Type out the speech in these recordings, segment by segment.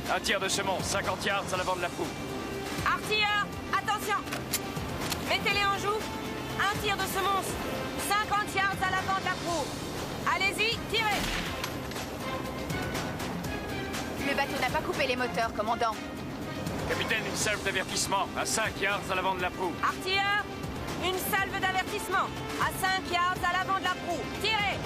Un tir de semence, 50 yards à l'avant de la proue. Artilleurs, attention. Mettez-les en joue. Un tir de semonce, 50 yards à l'avant de la proue. Allez-y, tirez. Le bateau n'a pas coupé les moteurs, commandant. Capitaine, une salve d'avertissement, à 5 yards à l'avant de la proue. Artilleurs, une salve d'avertissement. À 5 yards à l'avant de la proue. Tirez.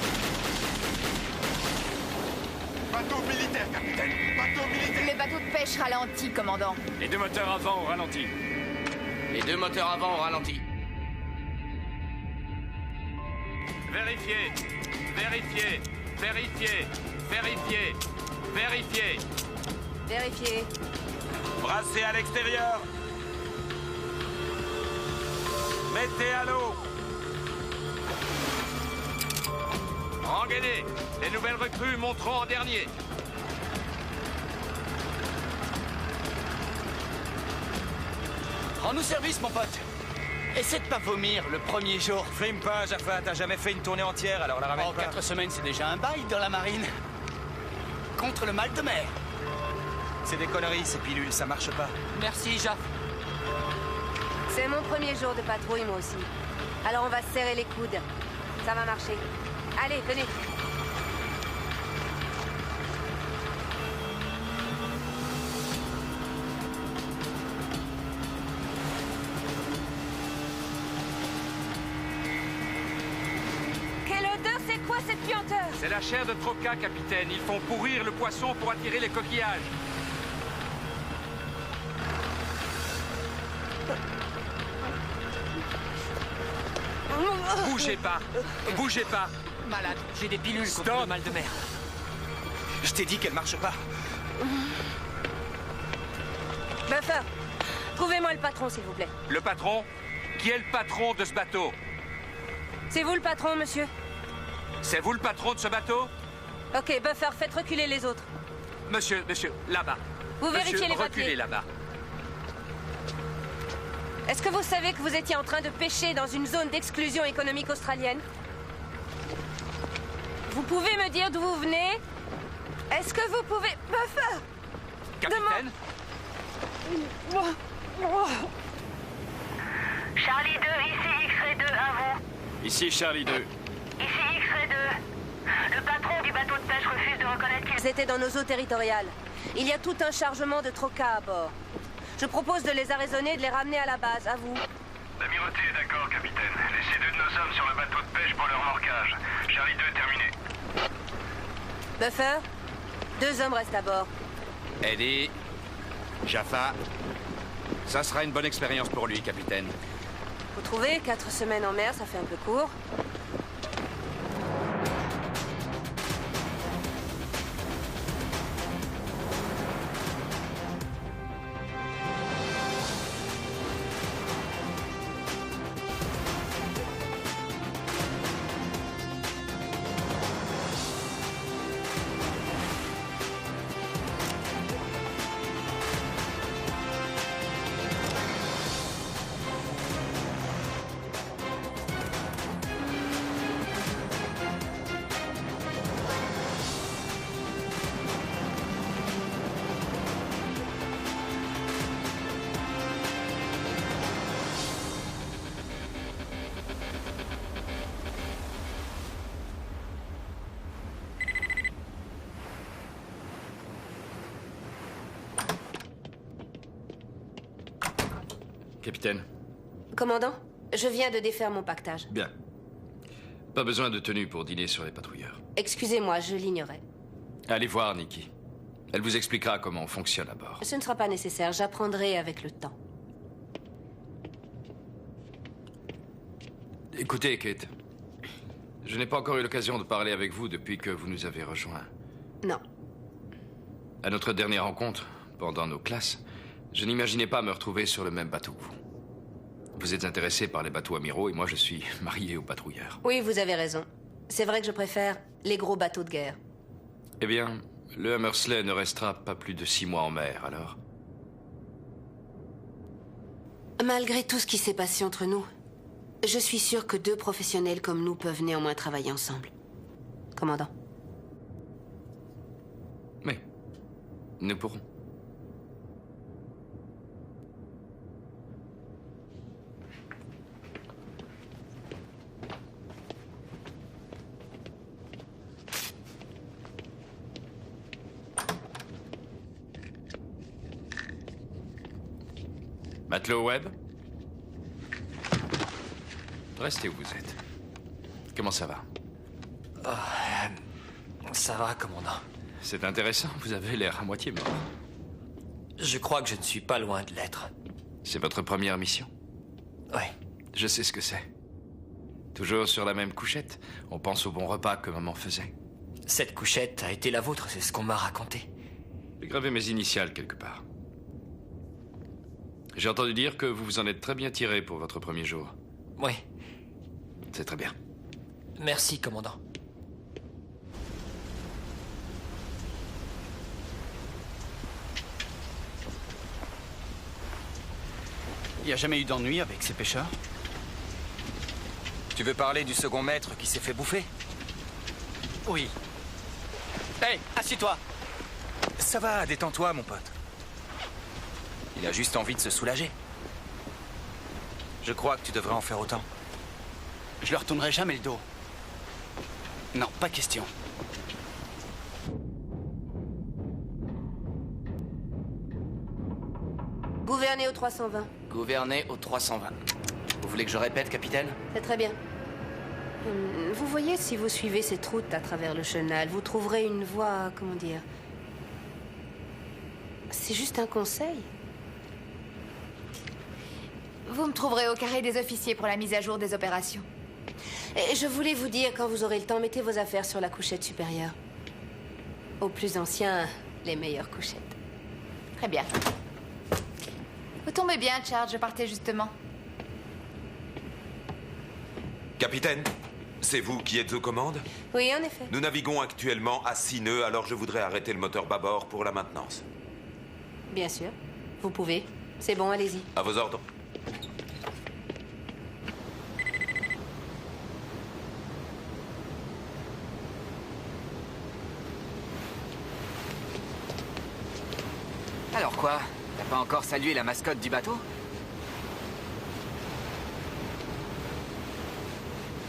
Bateau militaire, capitaine. Bateau militaire. Le bateau de pêche ralentit, commandant. Les deux moteurs avant au ralenti. Les deux moteurs avant ont ralenti. Vérifiez. Vérifiez. Vérifiez. Vérifiez. Vérifiez. Vérifiez. Brassez à l'extérieur. Mettez à l'eau. Engainez. Les nouvelles recrues monteront en dernier. Rends-nous service, mon pote. Essaie de pas vomir le premier jour. Frime pas, Jaffa, t'as jamais fait une tournée entière, alors la ramène En pas. 4 semaines, c'est déjà un bail dans la marine. Contre le mal de mer. C'est des conneries, ces pilules, ça marche pas. Merci, Jaff. C'est mon premier jour de patrouille, moi aussi. Alors on va se serrer les coudes. Ça va marcher. Allez, venez. Quelle odeur, c'est quoi cette puanteur? C'est la chair de troca, capitaine. Ils font pourrir le poisson pour attirer les coquillages. Bougez pas. Bougez pas. Malade, j'ai des pilules contre Stop. le mal de mer. Je t'ai dit qu'elle marche pas. Buffer, trouvez-moi le patron, s'il vous plaît. Le patron? Qui est le patron de ce bateau? C'est vous le patron, monsieur? C'est vous le patron de ce bateau? Ok, Buffer, faites reculer les autres. Monsieur, là-bas. Vous vérifiez Monsieur, les papiers. reculez là-bas. Est-ce que vous savez que vous étiez en train de pêcher dans une zone d'exclusion économique australienne? Vous pouvez me dire d'où vous venez? Est-ce que vous pouvez... Buffer! Capitaine? Charlie 2, ici X-Ray 2, à vous. Ici Charlie 2. Ici X-Ray 2. Le patron du bateau de pêche refuse de reconnaître qu'il... Ils étaient dans nos eaux territoriales. Il y a tout un chargement de troca à bord. Je propose de les arraisonner et de les ramener à la base, à vous. L'amirauté est d'accord, capitaine. Laissez deux de nos hommes sur le bateau de pêche pour le remorquage. Charlie 2, terminé. Buffer, 2 hommes restent à bord. Eddie, Jaffa, ça sera une bonne expérience pour lui, capitaine. Vous trouvez, 4 semaines en mer, ça fait un peu court. Capitaine. Commandant, je viens de défaire mon pactage. Bien. Pas besoin de tenue pour dîner sur les patrouilleurs. Excusez-moi, je l'ignorais. Allez voir Nikki. Elle vous expliquera comment on fonctionne à bord. Ce ne sera pas nécessaire, j'apprendrai avec le temps. Écoutez, Kate. Je n'ai pas encore eu l'occasion de parler avec vous depuis que vous nous avez rejoints. Non. À notre dernière rencontre, pendant nos classes, je n'imaginais pas me retrouver sur le même bateau que vous. Vous êtes intéressé par les bateaux amiraux et moi je suis marié aux patrouilleurs. Oui, vous avez raison. C'est vrai que je préfère les gros bateaux de guerre. Eh bien, le Hammersley ne restera pas plus de 6 mois en mer, alors. Malgré tout ce qui s'est passé entre nous, je suis sûre que 2 professionnels comme nous peuvent néanmoins travailler ensemble. Commandant. Oui, nous pourrons. Matelot Webb? Restez où vous êtes. Comment ça va? Ça va, commandant. C'est intéressant, vous avez l'air à moitié mort. Je crois que je ne suis pas loin de l'être. C'est votre première mission? Oui. Je sais ce que c'est. Toujours sur la même couchette. On pense au bon repas que maman faisait. Cette couchette a été la vôtre, c'est ce qu'on m'a raconté. J'ai gravé mes initiales quelque part. J'ai entendu dire que vous vous en êtes très bien tiré pour votre premier jour. Oui. C'est très bien. Merci, commandant. Il n'y a jamais eu d'ennui avec ces pêcheurs? Tu veux parler du second maître qui s'est fait bouffer? Oui. Hé, assieds-toi. Ça va, détends-toi, mon pote. Il a juste envie de se soulager. Je crois que tu devrais en faire autant. Je leur tournerai jamais le dos. Non, pas question. Gouverner au 320. Gouverner au 320. Vous voulez que je répète, capitaine? C'est très bien. Vous voyez, si vous suivez cette route à travers le chenal, vous trouverez une voie, comment dire... C'est juste un conseil. Vous me trouverez au carré des officiers pour la mise à jour des opérations. Et je voulais vous dire, quand vous aurez le temps, mettez vos affaires sur la couchette supérieure. Aux plus anciens, les meilleures couchettes. Très bien. Vous tombez bien, Charles, je partais justement. Capitaine, c'est vous qui êtes aux commandes? Oui, en effet. Nous naviguons actuellement à 6 nœuds, alors je voudrais arrêter le moteur bâbord pour la maintenance. Bien sûr. Vous pouvez. C'est bon, allez-y. À vos ordres. Alors quoi? T'as pas encore salué la mascotte du bateau?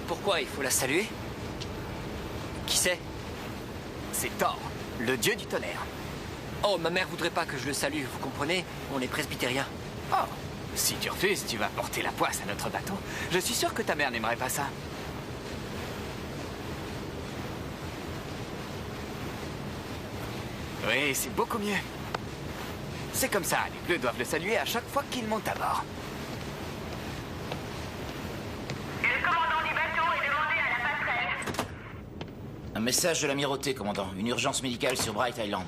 Pourquoi il faut la saluer? Qui c'est? C'est Thor, le dieu du tonnerre. Oh, ma mère voudrait pas que je le salue, vous comprenez? On est presbytériens. Oh, si tu refuses, tu vas porter la poisse à notre bateau. Je suis sûr que ta mère n'aimerait pas ça. Oui, c'est beaucoup mieux. C'est comme ça, les bleus doivent le saluer à chaque fois qu'ils montent à bord. Le commandant du bateau est demandé à la passerelle. Un message de l'amirauté, commandant. Une urgence médicale sur Bright Island.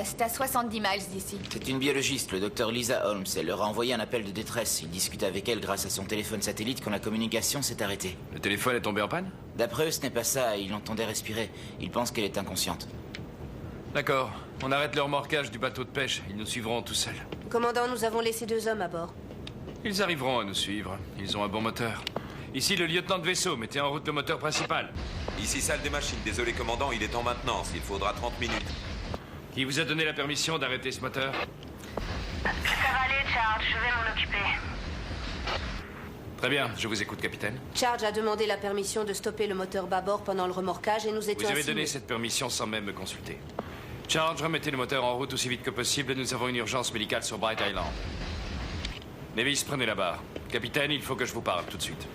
C'est à 70 miles d'ici. C'est une biologiste, le docteur Lisa Holmes. Elle leur a envoyé un appel de détresse. Il discute avec elle grâce à son téléphone satellite quand la communication s'est arrêtée. Le téléphone est tombé en panne? D'après eux, ce n'est pas ça. Ils l'entendaient respirer. Ils pensent qu'elle est inconsciente. D'accord. On arrête le remorquage du bateau de pêche. Ils nous suivront tout seuls. Commandant, nous avons laissé 2 hommes à bord. Ils arriveront à nous suivre. Ils ont un bon moteur. Ici, le lieutenant de vaisseau. Mettez en route le moteur principal. Ici, salle des machines. Désolé, commandant, il est en maintenance. Il faudra 30 minutes. Qui vous a donné la permission d'arrêter ce moteur? Ça va aller, Charles, je vais m'en occuper. Très bien, je vous écoute, capitaine. Charge a demandé la permission de stopper le moteur bâbord pendant le remorquage et nous étions Vous avez ainsi- donné cette permission sans même me consulter. Charge, remettez le moteur en route aussi vite que possible. Nous avons une urgence médicale sur Bright Island. Nevis, prenez la barre. Capitaine, il faut que je vous parle tout de suite.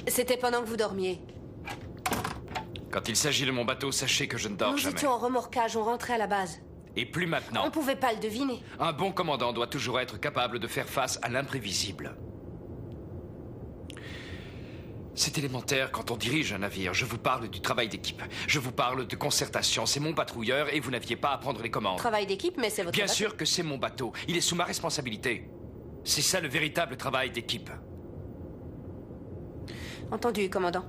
C'était pendant que vous dormiez. Quand il s'agit de mon bateau, sachez que je ne dors Nous jamais. étions en remorquage, on rentrait à la base. Et plus maintenant. On pouvait pas le deviner. Un bon commandant doit toujours être capable de faire face à l'imprévisible. C'est élémentaire quand on dirige un navire. Je vous parle du travail d'équipe. Je vous parle de concertation. C'est mon patrouilleur et vous n'aviez pas à prendre les commandes. Travail d'équipe, mais c'est votre Bien bateau. sûr que c'est mon bateau. Il est sous ma responsabilité. C'est ça le véritable travail d'équipe. Entendu, commandant.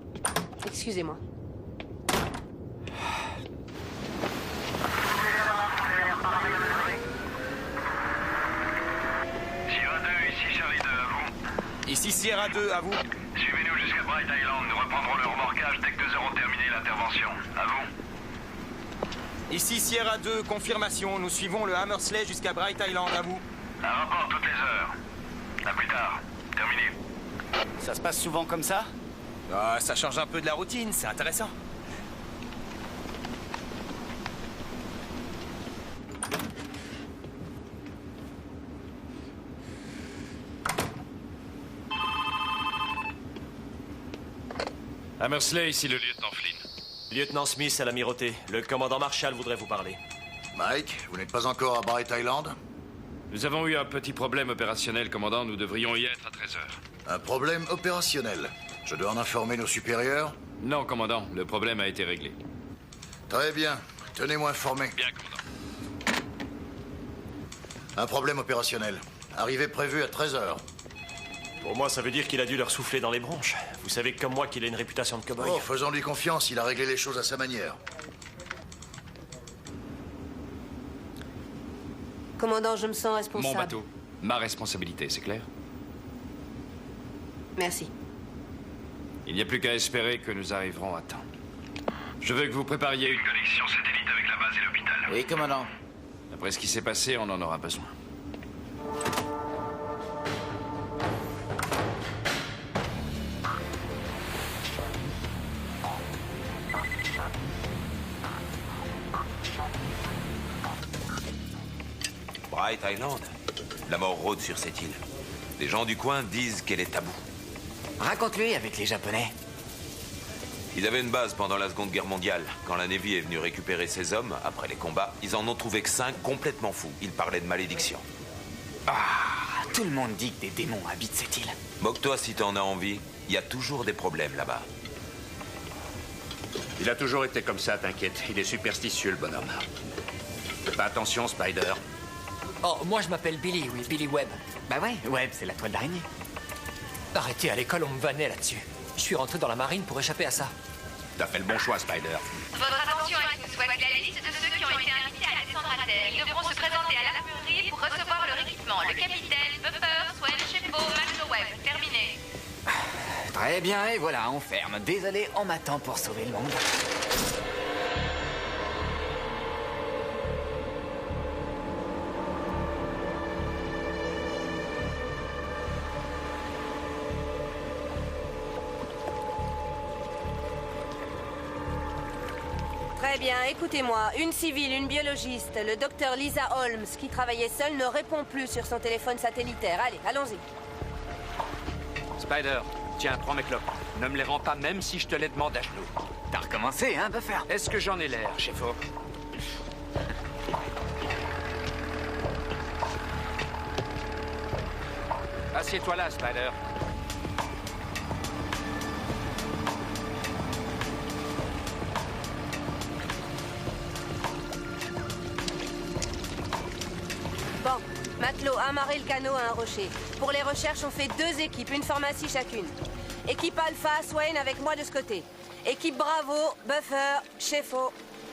Excusez-moi. Sierra 2, ici Charlie 2, à vous. Ici Sierra 2, à vous. Suivez-nous jusqu'à Bright Island. Nous reprendrons le remorquage dès que nous aurons terminé l'intervention. À vous. Ici Sierra 2, confirmation. Nous suivons le Hammersley jusqu'à Bright Island, à vous. Un rapport toutes les heures. À plus tard. Terminé. Ça se passe souvent comme ça? Ah, ça change un peu de la routine, c'est intéressant. Hammersley, ici le lieutenant Flynn. Lieutenant Smith à l'amirauté. Le commandant Marshall voudrait vous parler. Mike, vous n'êtes pas encore à Bright Island? Nous avons eu un petit problème opérationnel, commandant. Nous devrions y être à 13h. Un problème opérationnel. Je dois en informer nos supérieurs? Non, commandant. Le problème a été réglé. Très bien. Tenez-moi informé. Bien, commandant. Un problème opérationnel. Arrivée prévue à 13h. Pour moi, ça veut dire qu'il a dû leur souffler dans les bronches. Vous savez comme moi qu'il a une réputation de cow-boy. Oh, faisons-lui confiance. Il a réglé les choses à sa manière. Commandant, je me sens responsable. Mon bateau. Ma responsabilité, c'est clair? Merci. Il n'y a plus qu'à espérer que nous arriverons à temps. Je veux que vous prépariez une Connexion satellite avec la base et l'hôpital. Oui, commandant. Après ce qui s'est passé, on en aura besoin. Bright Island. La mort rôde sur cette île. Les gens du coin disent qu'elle est taboue. Raconte-lui avec les Japonais. Ils avaient une base pendant la Seconde Guerre mondiale. Quand la Navy est venue récupérer ces hommes, après les combats, ils en ont trouvé que 5 complètement fous. Ils parlaient de malédiction. Ah, tout le monde dit que des démons habitent cette île. Moque-toi si t'en as envie. Il y a toujours des problèmes là-bas. Il a toujours été comme ça, t'inquiète. Il est superstitieux, le bonhomme. Fais pas attention, Spider. Oh, moi je m'appelle Billy, oui, Billy Webb. Bah ouais, Webb, c'est la toile d'araignée. Arrêtez, à l'école on me vannait là-dessus. Je suis rentré dans la marine pour échapper à ça. T'as fait le bon choix, Spider. Votre attention est que soit la liste de ceux qui ont été invités à descendre à terre. Ils devront se présenter à l'armurerie pour recevoir leur équipement. Le capitaine, Buffer, Swen, Sheppo, Matelot Webb. Terminé. Très bien, et voilà, on ferme. Désolé, on m'attend pour sauver le monde. Très bien, écoutez-moi. Une civile, une biologiste, le docteur Lisa Holmes, qui travaillait seule, ne répond plus sur son téléphone satellitaire. Allez, allons-y. Spider, tiens, prends mes clopes. Ne me les rends pas même si je te les demande à genoux. T'as recommencé, hein, Buffer? Est-ce que j'en ai l'air, chef-o? Assieds-toi là, Spider. Bon, matelot, amarrez le canot à un rocher. Pour les recherches, on fait 2 équipes, une pharmacie chacune. Équipe Alpha, Swain avec moi de ce côté. Équipe Bravo, Buffer, Sheffo,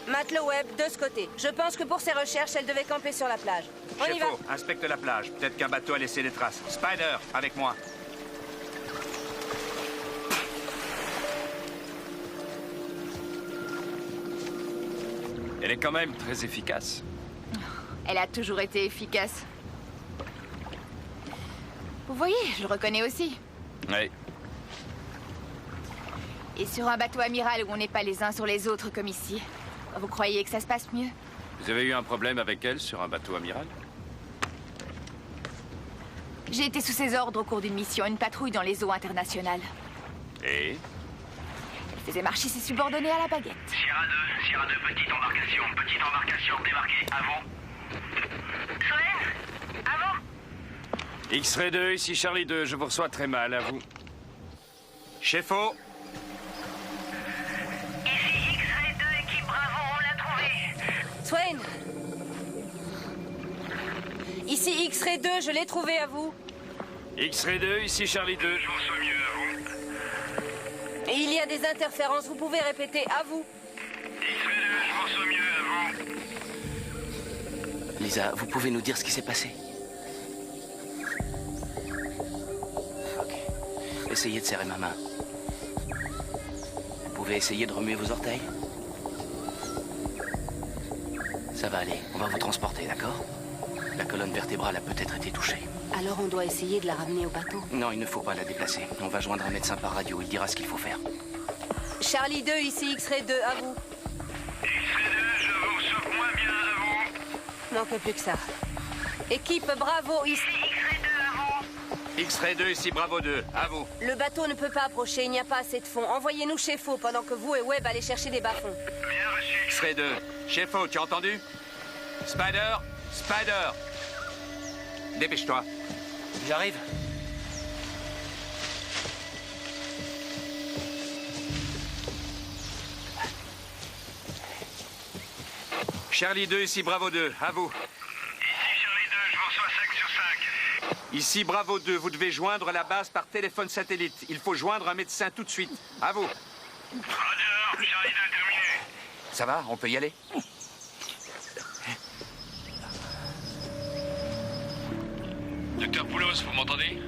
Matelot Webb de ce côté. Je pense que pour ces recherches, elle devait camper sur la plage. On y va. Chef-o, inspecte la plage. Peut-être qu'un bateau a laissé des traces. Spider, avec moi. Elle est quand même très efficace. Elle a toujours été efficace. Vous voyez, je le reconnais aussi. Oui. Et sur un bateau amiral où on n'est pas les uns sur les autres comme ici, vous croyez que ça se passe mieux? Vous avez eu un problème avec elle sur un bateau amiral? J'ai été sous ses ordres au cours d'une mission, une patrouille dans les eaux internationales. Et? Elle faisait marcher ses subordonnés à la baguette. Sierra 2, petite embarcation, débarquez, à vous. Swen, à vous. X-Ray 2, ici Charlie 2, je vous reçois très mal, à vous. Chef-o. Ici X-Ray 2, équipe Bravo, on l'a trouvé. Swain. Ici X-Ray 2, je l'ai trouvé à vous. X-Ray 2, ici Charlie 2. Je vous reçois mieux, à vous. Et il y a des interférences, vous pouvez répéter à vous. X-Ray 2, je vous reçois mieux, à vous. Lisa, vous pouvez nous dire ce qui s'est passé? Ok. Essayez de serrer ma main. Vous pouvez essayer de remuer vos orteils? Ça va aller. On va vous transporter, d'accord? La colonne vertébrale a peut-être été touchée. Alors on doit essayer de la ramener au bateau. Non, il ne faut pas la déplacer. On va joindre un médecin par radio. Il dira ce qu'il faut faire. Charlie 2, ici X-Ray 2, à vous. X-Ray 2, je vous reçois moins bien, à vous. Manque plus que ça. Équipe Bravo, ici. X-Ray 2, à vous. X-Ray 2, ici Bravo 2. À vous. Le bateau ne peut pas approcher, il n'y a pas assez de fond. Envoyez-nous chez Faux pendant que vous et Webb allez chercher des bas-fonds. Bien reçu. X-Ray 2. Chefo, tu as entendu? Spider. Spider. Dépêche-toi. J'arrive. Charlie 2, ici Bravo 2. À vous. Ici Charlie 2, je vous reçois 5 sur 5. Ici Bravo 2, vous devez joindre la base par téléphone satellite. Il faut joindre un médecin tout de suite. À vous. Roger, Charlie 2 terminé. Ça va? On peut y aller? Docteur Poulos, vous m'entendez?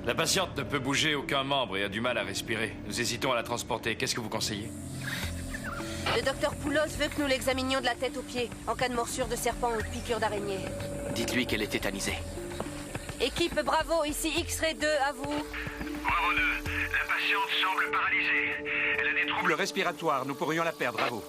La patiente ne peut bouger aucun membre et a du mal à respirer. Nous hésitons à la transporter. Qu'est-ce que vous conseillez? Le docteur Poulos veut que nous l'examinions de la tête aux pieds, en cas de morsure de serpent ou de piqûre d'araignée. Dites-lui qu'elle est tétanisée. Équipe Bravo, ici X-Ray 2, à vous. Bravo 2, la patiente semble paralysée. Elle a des troubles. Le respiratoire, nous pourrions la perdre. À vous.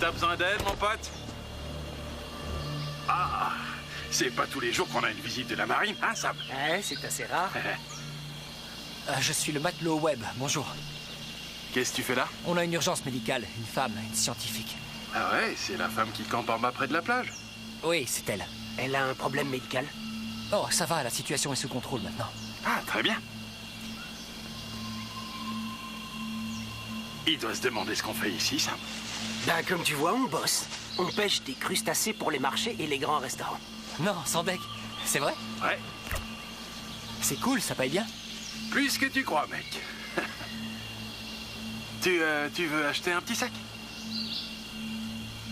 T'as besoin d'aide, mon pote? Ah, c'est pas tous les jours qu'on a une visite de la marine, hein, Sam? Ouais, c'est assez rare. Je suis le matelot Webb, bonjour. Qu'est-ce que tu fais là? On a une urgence médicale, une femme, une scientifique. Ah ouais, c'est la femme qui campe en bas près de la plage? Oui, c'est elle. Elle a un problème médical? Oh, ça va, la situation est sous contrôle maintenant. Ah, très bien. Il doit se demander ce qu'on fait ici, Sam. Ben, comme tu vois, on bosse. On pêche des crustacés pour les marchés et les grands restaurants. Non, sans deck. C'est vrai? Ouais. C'est cool, ça paye bien. Plus que tu crois, mec. Tu veux acheter un petit sac?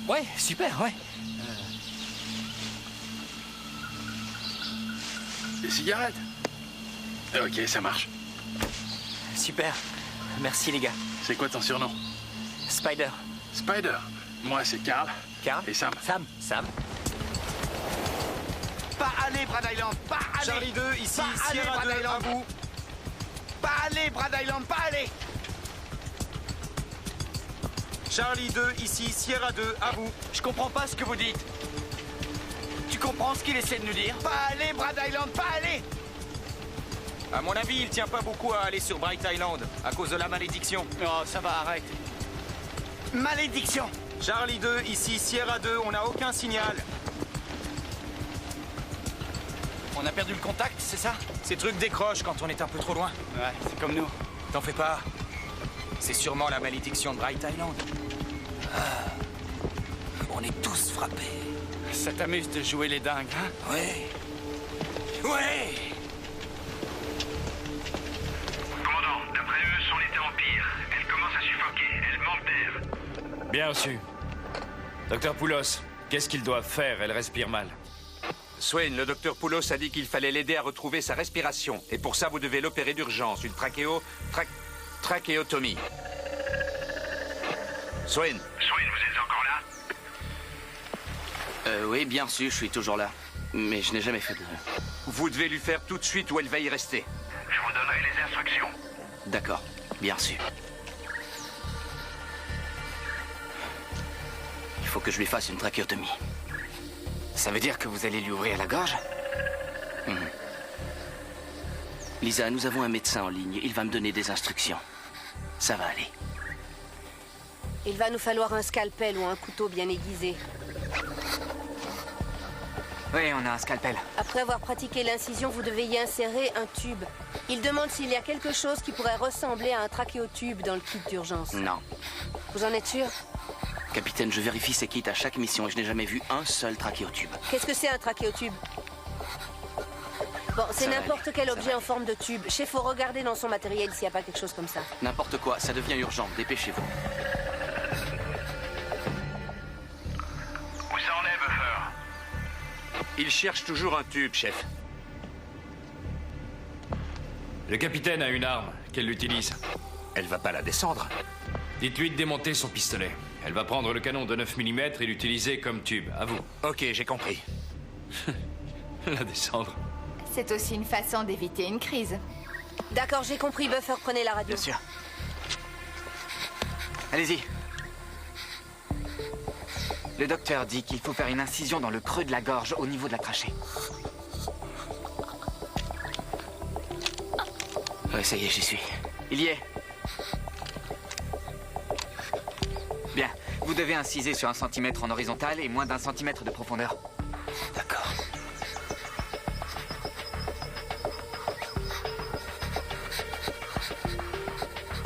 Ouais, super, ouais. Des cigarettes? Ok, ça marche. Super. Merci, les gars. C'est quoi ton surnom? Spider. Spider. Moi, c'est Carl. Carl? Et Sam. Sam. Pas aller, Brad Island, pas aller. Charlie 2, ici, pas Sierra aller, 2, à vous. Pas aller, Brad Island, pas aller. Charlie 2, ici, Sierra 2, à vous. Je comprends pas ce que vous dites. Tu comprends ce qu'il essaie de nous dire? Pas aller, Brad Island, pas aller. À mon avis, il tient pas beaucoup à aller sur Bright Island, à cause de la malédiction. Oh, ça va, arrête. Malédiction. Charlie 2, ici, Sierra 2, on n'a aucun signal. On a perdu le contact, c'est ça? Ces trucs décrochent quand on est un peu trop loin. Ouais, c'est comme nous. T'en fais pas. C'est sûrement la malédiction de Bright Island. On est tous frappés. Ça t'amuse de jouer les dingues, hein? Ouais. Ouais. Commandant, d'après eux, son état empire. Elle commence à suffoquer. Elle manque d'air. Bien reçu. Docteur Poulos, qu'est-ce qu'ils doivent faire? Elle respire mal. Swain, le docteur Poulos a dit qu'il fallait l'aider à retrouver sa respiration. Et pour ça, vous devez l'opérer d'urgence. Une trachéotomie. Swain. Swain, vous êtes encore là? Oui, bien sûr, je suis toujours là. Mais je n'ai jamais fait de... Vous devez lui faire tout de suite ou elle va y rester. Je vous donnerai les instructions. D'accord, bien sûr. Il faut que je lui fasse une trachéotomie. Ça veut dire que vous allez lui ouvrir la gorge? Lisa, nous avons un médecin en ligne. Il va me donner des instructions. Ça va aller. Il va nous falloir un scalpel ou un couteau bien aiguisé. Oui, on a un scalpel. Après avoir pratiqué l'incision, vous devez y insérer un tube. Il demande s'il y a quelque chose qui pourrait ressembler à un trachéotube dans le kit d'urgence. Non. Vous en êtes sûr? Capitaine, je vérifie ces kits à chaque mission et je n'ai jamais vu un seul trachéotube. Qu'est-ce que c'est un trachéotube? Bon, c'est Ça va n'importe aller, quel ça objet va en forme de tube. Chef, faut regarder dans son matériel s'il n'y a pas quelque chose comme ça. N'importe quoi, ça devient urgent. Dépêchez-vous. Où ça en est, Buffer? Il cherche toujours un tube, chef. Le capitaine a une arme. Qu'elle l'utilise. Elle va pas la descendre. Dites-lui de démonter son pistolet. Elle va prendre le canon de 9 mm et l'utiliser comme tube. À vous. Ok, j'ai compris. La descendre. C'est aussi une façon d'éviter une crise. D'accord, j'ai compris. Buffer, prenez la radio. Bien sûr. Allez-y. Le docteur dit qu'il faut faire une incision dans le creux de la gorge au niveau de la trachée. Ouais, ça y est, j'y suis. Il y est. Bien. Vous devez inciser sur 1 centimètre en horizontal et moins d'1 centimètre de profondeur. D'accord.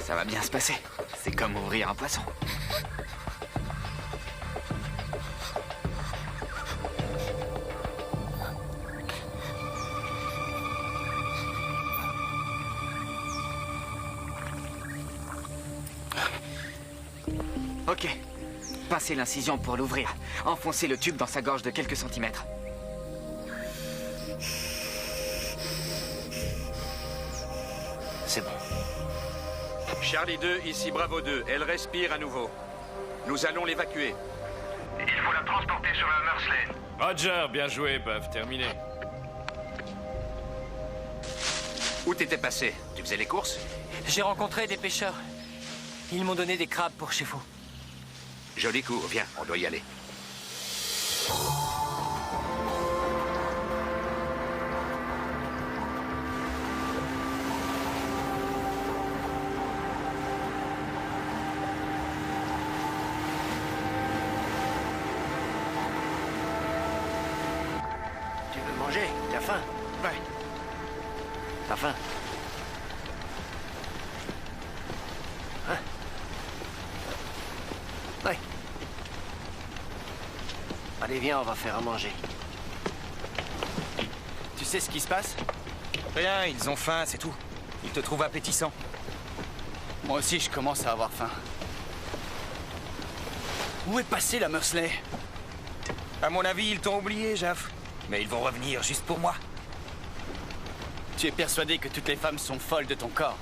Ça va bien se passer. C'est comme ouvrir un poisson. Ok. Pincez l'incision pour l'ouvrir. Enfoncez le tube dans sa gorge de quelques centimètres. C'est bon. Charlie 2, ici Bravo 2. Elle respire à nouveau. Nous allons l'évacuer. Il faut la transporter sur le Mursley. Roger, bien joué, Buff. Terminé. Où t'étais passé? Tu faisais les courses? J'ai rencontré des pêcheurs. Ils m'ont donné des crabes pour chez vous. Joli coup. Viens, on doit y aller. Tu veux manger? T'as faim? Ouais. T'as faim? Hein? Ouais. Allez, viens, on va faire à manger. Tu sais ce qui se passe? Rien, ils ont faim, c'est tout. Ils te trouvent appétissant. Moi aussi, je commence à avoir faim. Où est passé la Mursley? À mon avis, ils t'ont oublié, Jaff. Mais ils vont revenir juste pour moi. Tu es persuadé que toutes les femmes sont folles de ton corps?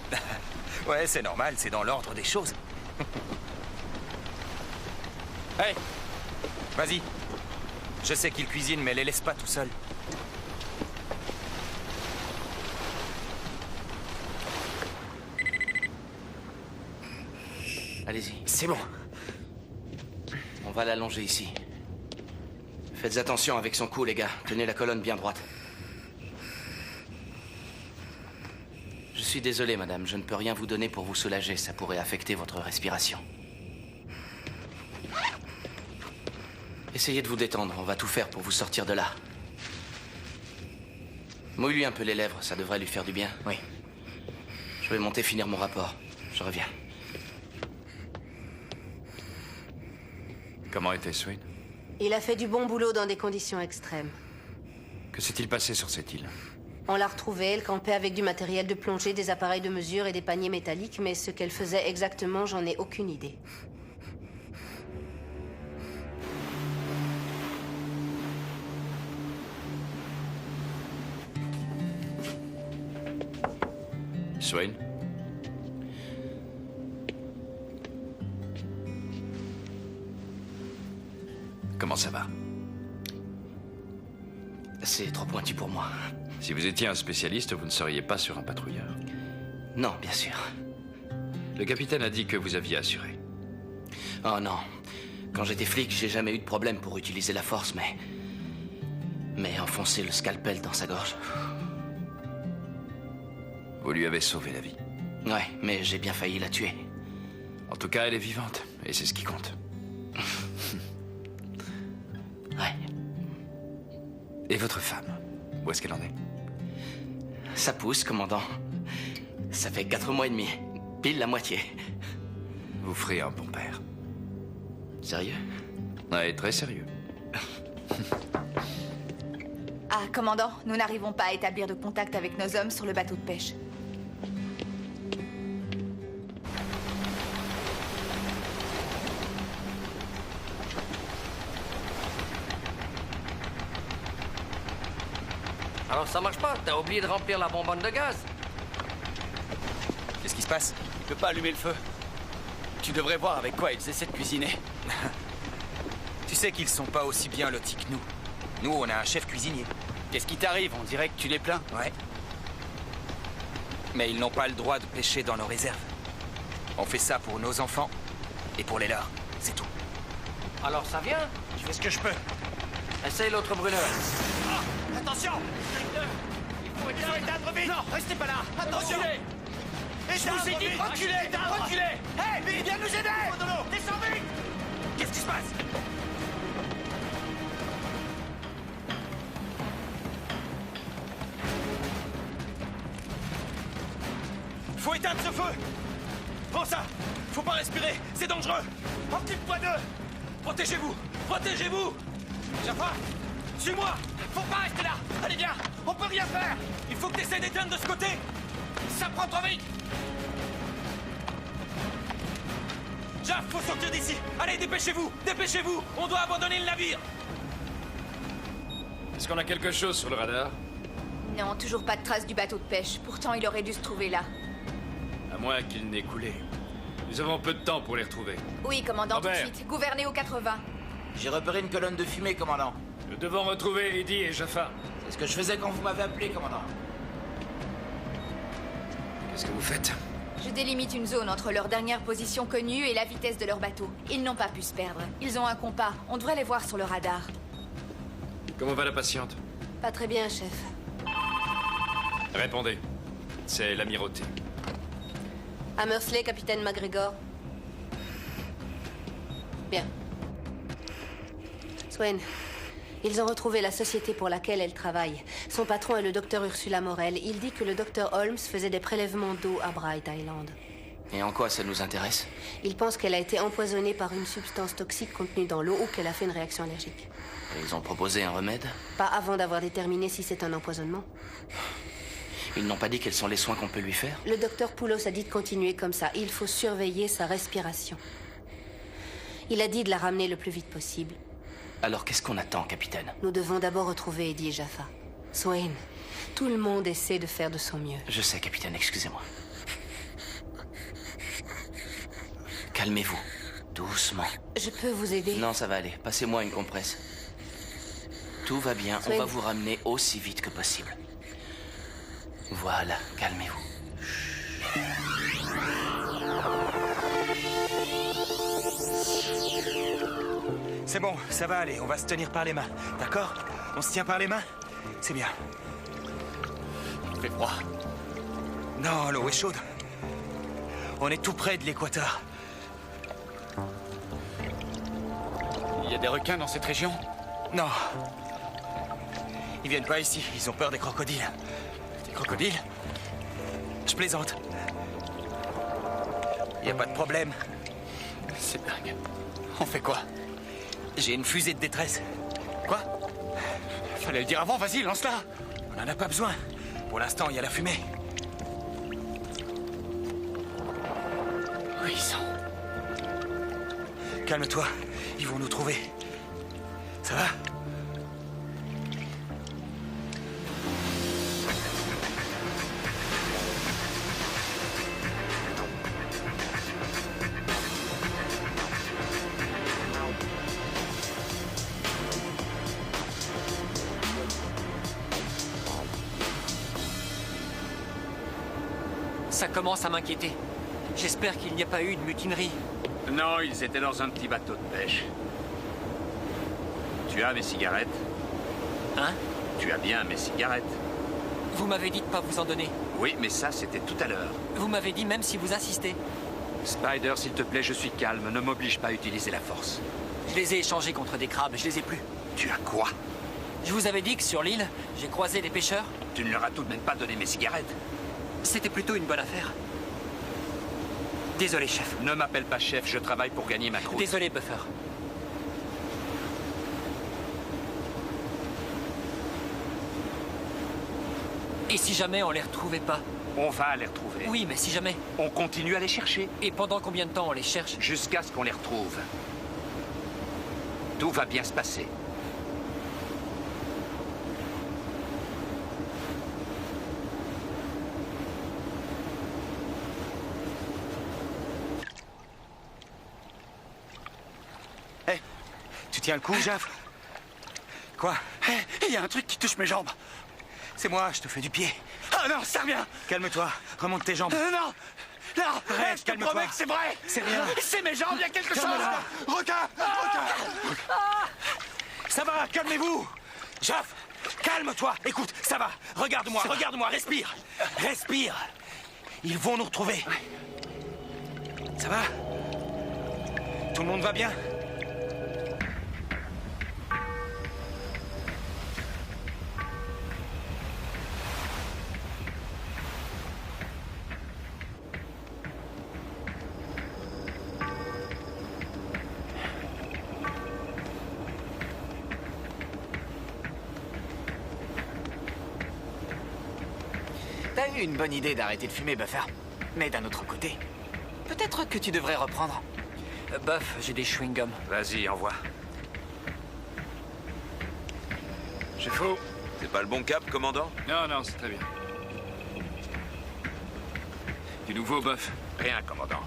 Ouais, c'est normal, c'est dans l'ordre des choses. Hey! Vas-y. Je sais qu'ils cuisinent, mais les laisse pas tout seuls. Allez-y. C'est bon. On va l'allonger ici. Faites attention avec son cou, les gars. Tenez la colonne bien droite. Je suis désolé, madame. Je ne peux rien vous donner pour vous soulager. Ça pourrait affecter votre respiration. Essayez de vous détendre. On va tout faire pour vous sortir de là. Mouille-lui un peu les lèvres. Ça devrait lui faire du bien. Oui. Je vais monter finir mon rapport. Je reviens. Comment était Swain? Il a fait du bon boulot dans des conditions extrêmes. Que s'est-il passé sur cette île? On l'a retrouvée, elle campait avec du matériel de plongée, des appareils de mesure et des paniers métalliques, mais ce qu'elle faisait exactement, j'en ai aucune idée. Swain? Comment ça va? C'est trop pointu pour moi. Si vous étiez un spécialiste, vous ne seriez pas sur un patrouilleur. Non, bien sûr. Le capitaine a dit que vous aviez assuré. Oh non. Quand j'étais flic, j'ai jamais eu de problème pour utiliser la force, mais enfoncer le scalpel dans sa gorge... Vous lui avez sauvé la vie. Ouais, mais j'ai bien failli la tuer. En tout cas, elle est vivante, et c'est ce qui compte. Ouais. Et votre femme? Où est-ce qu'elle en est? Ça pousse, commandant. Ça fait 4 mois et demi. Pile la moitié. Vous ferez un bon père. Sérieux? Ouais, très sérieux. Ah, Commandant, nous n'arrivons pas à établir de contact avec nos hommes sur le bateau de pêche. Alors ça marche pas, t'as oublié de remplir la bonbonne de gaz. Qu'est-ce qui se passe? Je peux pas allumer le feu. Tu devrais voir avec quoi ils essaient de cuisiner. Tu sais qu'ils sont pas aussi bien lotis que nous. Nous, on a un chef cuisinier. Qu'est-ce qui t'arrive? On dirait que tu les plains. Ouais. Mais ils n'ont pas le droit de pêcher dans nos réserves. On fait ça pour nos enfants et pour les leurs. C'est tout. Alors ça vient? Je fais ce que je peux. Essaye l'autre brûleur. Oh, attention! Il faut éteindre vite! Non, restez pas là! Attention! Et je vous ai dit reculez! Reculez! Hé! Viens nous aider! Descends vite! Qu'est-ce qui se passe? Faut éteindre ce feu! Prends ça! Faut pas respirer! C'est dangereux! Occupe-toi d'eux! Protégez-vous! Protégez-vous! Jaffa! Suis-moi! Faut pas rester là! Allez, viens! On peut rien faire! Il faut que t'essaies d'éteindre de ce côté! Ça prend trop vite! Jaff, faut sortir d'ici! Allez, dépêchez-vous! Dépêchez-vous! On doit abandonner le navire! Est-ce qu'on a quelque chose sur le radar? Non, toujours pas de traces du bateau de pêche. Pourtant, il aurait dû se trouver là. À moins qu'il n'ait coulé. Nous avons peu de temps pour les retrouver. Oui, commandant, Robert. tout de suite. Gouvernez au 80. J'ai repéré une colonne de fumée, commandant. Nous devons retrouver Eddie et Jaffa. C'est ce que je faisais quand vous m'avez appelé, commandant. Qu'est-ce que vous faites? Je délimite une zone entre leur dernière position connue et la vitesse de leur bateau. Ils n'ont pas pu se perdre. Ils ont un compas. On devrait les voir sur le radar. Comment va la patiente? Pas très bien, chef. Répondez. C'est l'amirauté. Hammersley, capitaine McGregor. Bien. Swain, ils ont retrouvé la société pour laquelle elle travaille. Son patron est le docteur Ursula Morel. Il dit que le docteur Holmes faisait des prélèvements d'eau à Bright Island. Et en quoi ça nous intéresse? Il pense qu'elle a été empoisonnée par une substance toxique contenue dans l'eau ou qu'elle a fait une réaction allergique. Et ils ont proposé un remède? Pas avant d'avoir déterminé si c'est un empoisonnement. Ils n'ont pas dit quels sont les soins qu'on peut lui faire? Le docteur Poulos a dit de continuer comme ça. Il faut surveiller sa respiration. Il a dit de la ramener le plus vite possible. Alors qu'est-ce qu'on attend, capitaine? Nous devons d'abord retrouver Eddie et Jaffa. Swain, tout le monde essaie de faire de son mieux. Je sais, capitaine, excusez-moi. Calmez-vous. Doucement. Je peux vous aider? Non, ça va aller. Passez-moi une compresse. Tout va bien. Swain. On va vous ramener aussi vite que possible. Voilà, calmez-vous. C'est bon, ça va aller. On va se tenir par les mains. D'accord? On se tient par les mains? C'est bien. Il fait froid. Non, l'eau est chaude. On est tout près de l'équateur. Il y a des requins dans cette région? Non. Ils viennent pas ici. Ils ont peur des crocodiles. Des crocodiles? Je plaisante. Y a pas de problème. C'est dingue. On fait quoi? J'ai une fusée de détresse. Quoi? Fallait le dire avant, vas-y, lance-la. On en a pas besoin. Pour l'instant, il y a la fumée. Oui, ils sont. Calme-toi. Ils vont nous trouver. Ça va? Ça commence à m'inquiéter. J'espère qu'il n'y a pas eu de mutinerie. Non, ils étaient dans un petit bateau de pêche. Tu as mes cigarettes? Hein? Tu as bien mes cigarettes? Vous m'avez dit de pas vous en donner. Oui, mais ça, c'était tout à l'heure. Vous m'avez dit même si vous insistez. Spider, s'il te plaît, je suis calme. Ne m'oblige pas à utiliser la force. Je les ai échangés contre des crabes, je les ai plus. Tu as quoi? Je vous avais dit que sur l'île, j'ai croisé des pêcheurs. Tu ne leur as tout de même pas donné mes cigarettes. C'était plutôt une bonne affaire. Désolé, chef. Ne m'appelle pas chef, je travaille pour gagner ma croûte. Désolé, Buffer. Et si jamais on les retrouvait pas? On va les retrouver. Oui, mais si jamais. On continue à les chercher. Et pendant combien de temps on les cherche? Jusqu'à ce qu'on les retrouve. Tout va bien se passer. Hé, tu tiens le coup, Jaff? Quoi? Il y a un truc qui touche mes jambes. C'est moi, je te fais du pied. Ah non, ça revient. Calme-toi, remonte tes jambes. Non, non, Arrête, je te promets que c'est vrai. C'est rien. C'est mes jambes, il y a quelque chose. Requin, Ça va, calmez-vous. Jaff, calme-toi. Écoute, ça va. Regarde-moi, respire. Respire. Ils vont nous retrouver. Ça va? Tout le monde va bien? T'as eu une bonne idée d'arrêter de fumer, Buffer. Mais d'un autre côté, peut-être que tu devrais reprendre. Buff, j'ai des chewing-gums. Vas-y, envoie. J'ai faux. C'est pas le bon cap, commandant? Non, non, c'est très bien. Du nouveau, Buff? Rien, commandant.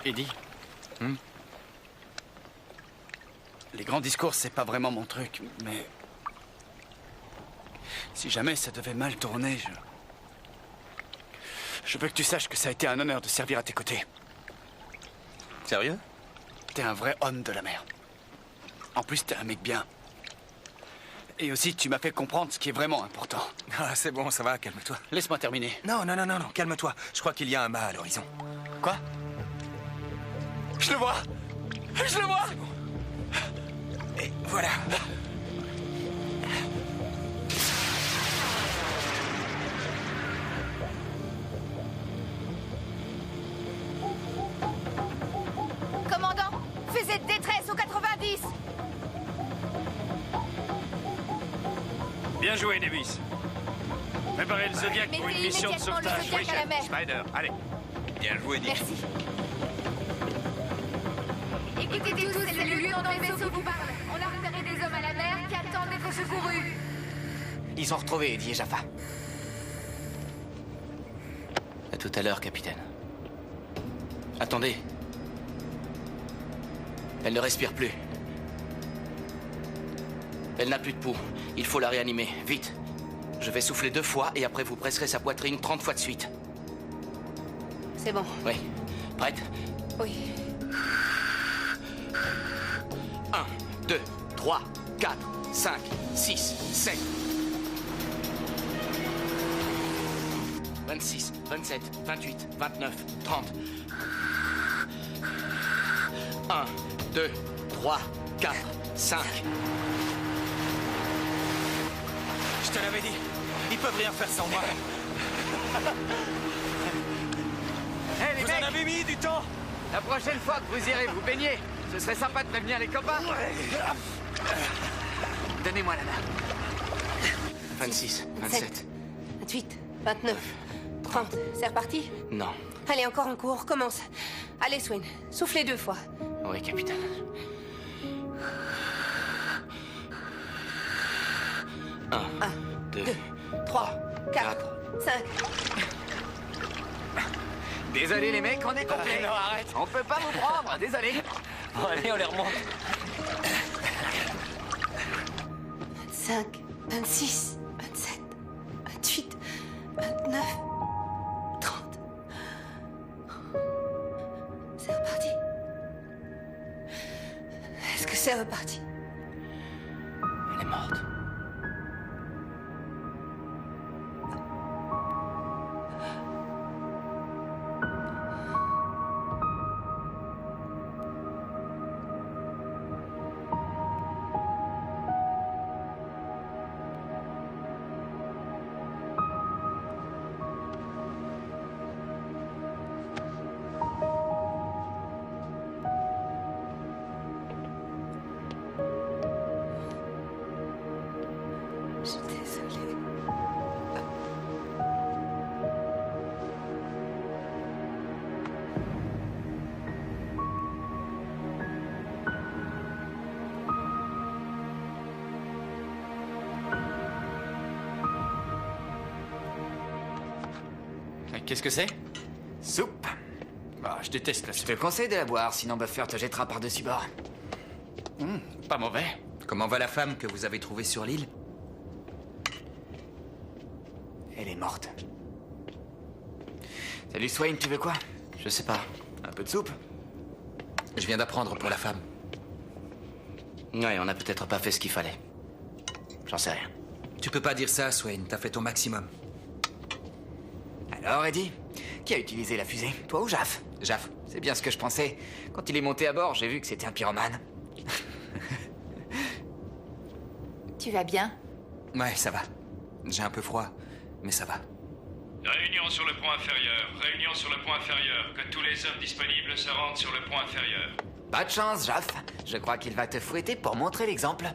Eddie. Les grands discours, c'est pas vraiment mon truc, mais... Si jamais ça devait mal tourner, je veux que tu saches que ça a été un honneur de servir à tes côtés. Sérieux? T'es un vrai homme de la mer. En plus, t'es un mec bien. Et aussi, tu m'as fait comprendre ce qui est vraiment important. Ah, c'est bon, ça va, calme-toi. Laisse-moi terminer. Non, calme-toi. Je crois qu'il y a un mât à l'horizon. Quoi? Je le vois! Je le vois! C'est bon. Et voilà. Commandant, fusée de détresse au 90. Bien joué, Davis. Préparez le Zodiac pour une Mettez mission de immédiatement le sauvetage. Zodiac à la mer. Spider, allez. Bien joué, Dick. Merci. Écoutez tous, c'est le lieutenant dans le vaisseau vous parle. On a repéré des hommes à la mer qui attendent d'être secourus. Ils ont retrouvé Eddie et Jaffa. À tout à l'heure, capitaine. Attendez. Elle ne respire plus. Elle n'a plus de pouls. Il faut la réanimer. Vite. Je vais souffler 2 fois et après vous presserez sa poitrine 30 fois de suite. C'est bon. Oui. Prête? Oui. 1, 2, 3, 4, 5, 6, 7. 26, 27, 28, 29, 30. 1, 2, 3, 4, 5. Je te l'avais dit. Ils peuvent rien faire sans moi. Hé, les Vous mecs, en avez mis du temps. la prochaine fois que vous irez vous baigner, ce serait sympa de prévenir les copains. Donnez-moi la main. 26, 27. 28, 29, 30. C'est reparti? Non. Allez, encore un coup, on recommence. Allez, Swain, soufflez 2 fois. Oui, capitaine. 1, 2, 3, 4, 5. Désolé les mecs, on est complet. Non, arrête. On peut pas vous prendre, désolé. Bon, allez, on les remonte. 25, 26, 27, 28, 29, 30. C'est reparti. Est-ce que c'est reparti? Elle est morte. Qu'est-ce que c'est? Soupe. Ah, je déteste la Je soupe. te conseille de la boire, sinon Buffer te jettera par-dessus bord. Pas mauvais. Comment va la femme que vous avez trouvée sur l'île? Elle est morte. Salut Swain, tu veux quoi? Je sais pas. Un peu de soupe? Je viens d'apprendre pour la femme. Ouais, on a peut-être pas fait ce qu'il fallait. J'en sais rien. Tu peux pas dire ça, Swain. T'as fait ton maximum. Alors, Eddie, qui a utilisé la fusée? Toi ou Jaff? Jaff. C'est bien ce que je pensais. Quand il est monté à bord, j'ai vu que c'était un pyromane. Tu vas bien? Ouais, ça va. J'ai un peu froid, mais ça va. Réunion sur le point inférieur. Réunion sur le point inférieur. Que tous les hommes disponibles se rendent sur le point inférieur. Pas de chance, Jaff. Je crois qu'il va te fouetter pour montrer l'exemple.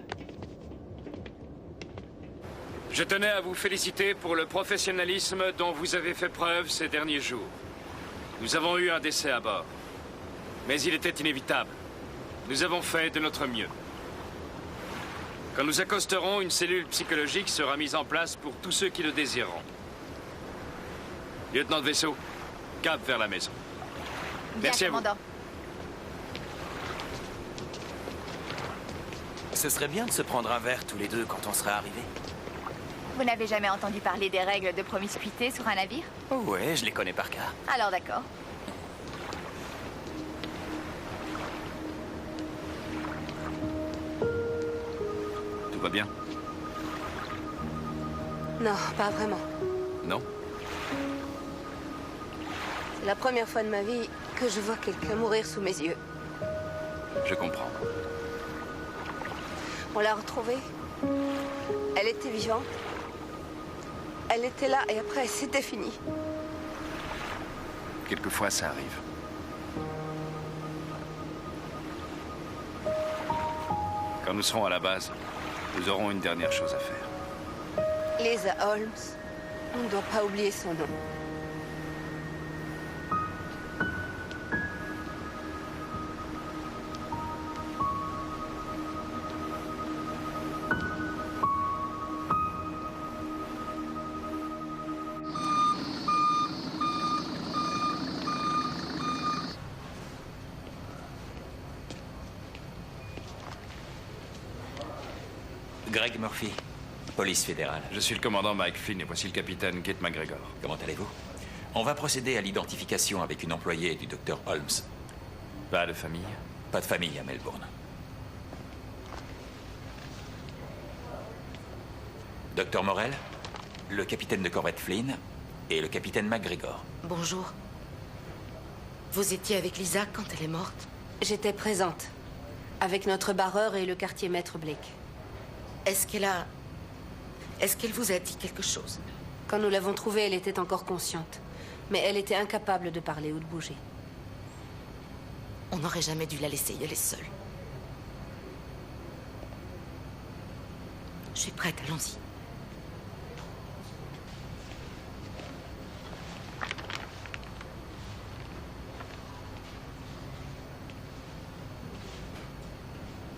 Je tenais à vous féliciter pour le professionnalisme dont vous avez fait preuve ces derniers jours. Nous avons eu un décès à bord. Mais il était inévitable. Nous avons fait de notre mieux. Quand nous accosterons, une cellule psychologique sera mise en place pour tous ceux qui le désireront. Lieutenant de vaisseau, cap vers la maison. Merci à vous. Commandant. Ce serait bien de se prendre un verre tous les deux quand on sera arrivés. Vous n'avez jamais entendu parler des règles de promiscuité sur un navire? Oh ouais, je les connais par cœur. Alors d'accord. Tout va bien? Non, pas vraiment. Non? C'est la première fois de ma vie que je vois quelqu'un mourir sous mes yeux. Je comprends. On l'a retrouvée. Elle était vivante. Elle était là et après, c'était fini. Quelquefois, ça arrive. Quand nous serons à la base, nous aurons une dernière chose à faire. Lisa Holmes, on ne doit pas oublier son nom. Greg Murphy, police fédérale. Je suis le commandant Mike Flynn et voici le capitaine Kate McGregor. Comment allez-vous? On va procéder à l'identification avec une employée du docteur Holmes. Pas de famille? Pas de famille à Melbourne. Docteur Morel, le capitaine de corvette Flynn et le capitaine McGregor. Bonjour. Vous étiez avec Lisa quand elle est morte? J'étais présente, avec notre barreur et le quartier maître Blake. Est-ce qu'elle vous a dit quelque chose? Quand nous l'avons trouvée, elle était encore consciente. Mais elle était incapable de parler ou de bouger. On n'aurait jamais dû la laisser y aller seule. Je suis prête, allons-y.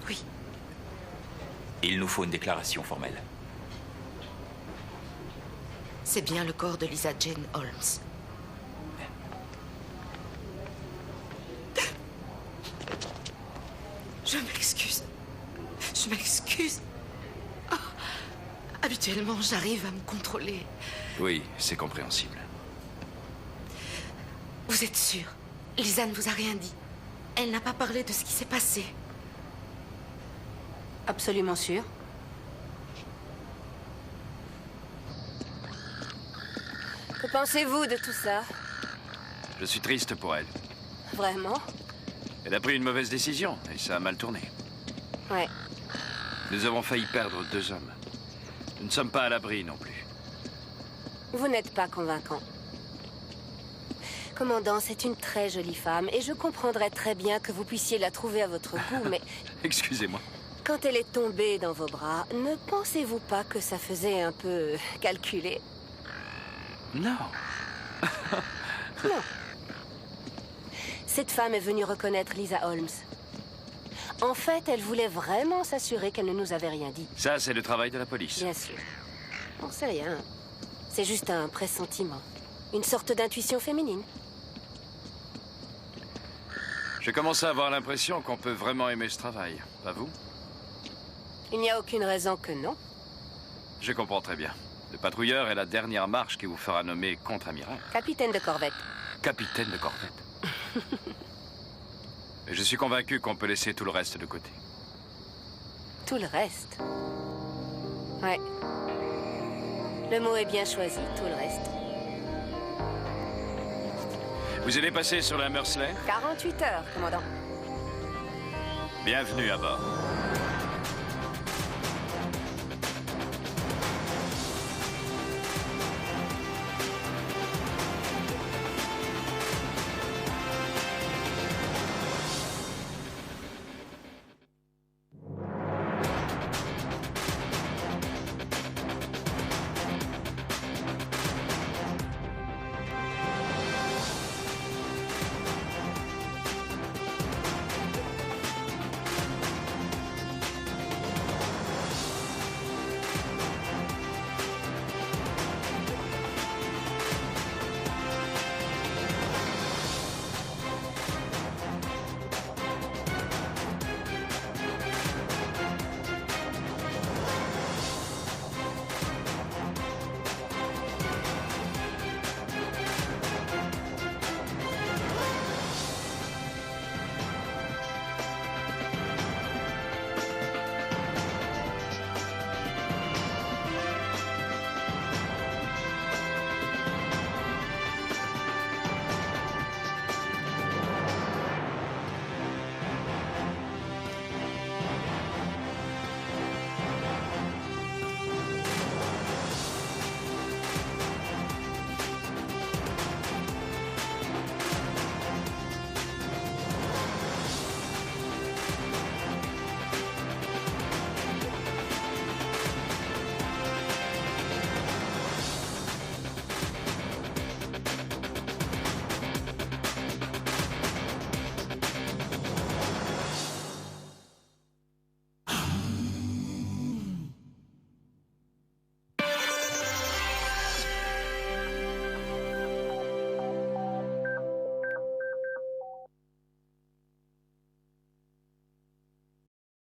Oui. Il nous faut une déclaration formelle. C'est bien le corps de Lisa Jane Holmes. Je m'excuse. Je m'excuse. Oh, habituellement, j'arrive à me contrôler. Oui, c'est compréhensible. Vous êtes sûr? Lisa ne vous a rien dit? Elle n'a pas parlé de ce qui s'est passé? Absolument sûr. Que pensez-vous de tout ça? Je suis triste pour elle. Vraiment? Elle a pris une mauvaise décision et ça a mal tourné. Ouais. Nous avons failli perdre 2 hommes. Nous ne sommes pas à l'abri non plus. Vous n'êtes pas convaincant. Commandant, c'est une très jolie femme et je comprendrais très bien que vous puissiez la trouver à votre goût, mais... Excusez-moi. Quand elle est tombée dans vos bras, ne pensez-vous pas que ça faisait un peu calculé? Non. Non. Cette femme est venue reconnaître Lisa Holmes. En fait, elle voulait vraiment s'assurer qu'elle ne nous avait rien dit. Ça, c'est le travail de la police. Bien sûr. On sait rien. C'est juste un pressentiment. Une sorte d'intuition féminine. J'ai commencé à avoir l'impression qu'on peut vraiment aimer ce travail. Pas vous? Il n'y a aucune raison que non. Je comprends très bien. Le patrouilleur est la dernière marche qui vous fera nommer contre-amiral. Capitaine de corvette. Capitaine de corvette. Et je suis convaincu qu'on peut laisser tout le reste de côté. Tout le reste. Ouais. Le mot est bien choisi, tout le reste. Vous allez passer sur la Mursley? 48 heures, commandant. Bienvenue à bord.